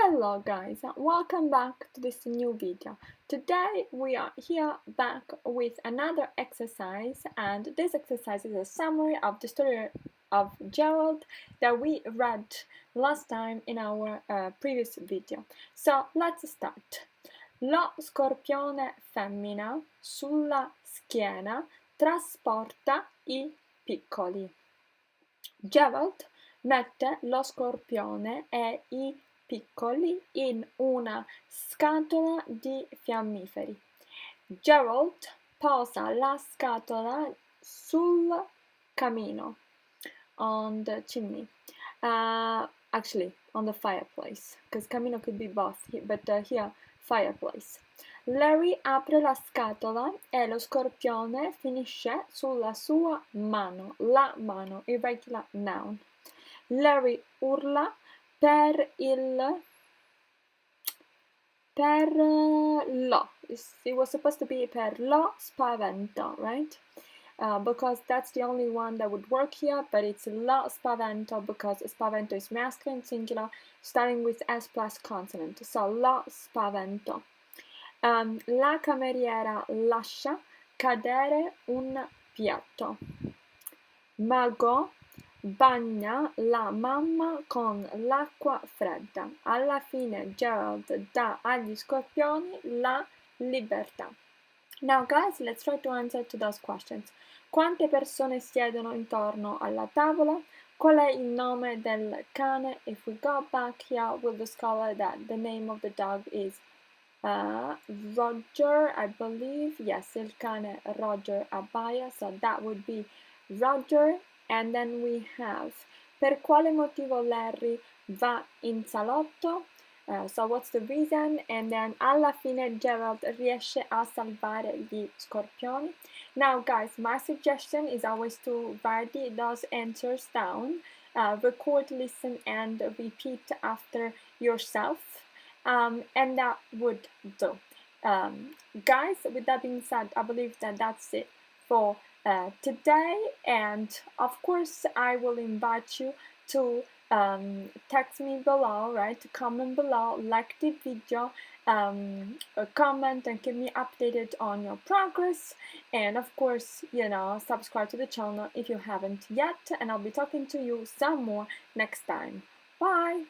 Hello guys, welcome back to this new video. Today we are here back with another exercise, and this exercise is a summary of the story of Gerald that we read last time in our previous video. So let's start. Lo scorpione femmina sulla schiena trasporta i piccoli. Gerald mette lo scorpione e i piccoli in una scatola di fiammiferi. Gerald posa la scatola sul camino, on the chimney. Actually, on the fireplace, because camino could be both, but here fireplace. Larry apre la scatola e lo scorpione finisce sulla sua mano, la mano, irregular noun. Larry urla per lo. It was supposed to be per lo spavento, right? Because that's the only one that would work here, but it's lo spavento because spavento is masculine singular, starting with S plus consonant. So lo spavento. La cameriera lascia cadere un piatto. Mago bagna la mamma con l'acqua fredda. Alla fine Gerald dà agli scorpioni la libertà. Now guys, let's try to answer to those questions. Quante persone siedono intorno alla tavola? Qual è il nome del cane? If we go back here, we'll discover that the name of the dog is Roger, I believe. Yes, il cane Roger abbaia, so that would be Roger. And then we have per quale motivo Larry va in salotto? So what's the reason? And then alla fine Gerald riesce a salvare gli scorpioni. Now guys, my suggestion is always to write those answers down, record, listen and repeat after yourself, and that would do. Guys, with that being said, I believe that that's it for today, and of course I will invite you to text me below, right, to comment below, like the video, comment and keep me updated on your progress, and of course, subscribe to the channel if you haven't yet, and I'll be talking to you some more next time. Bye!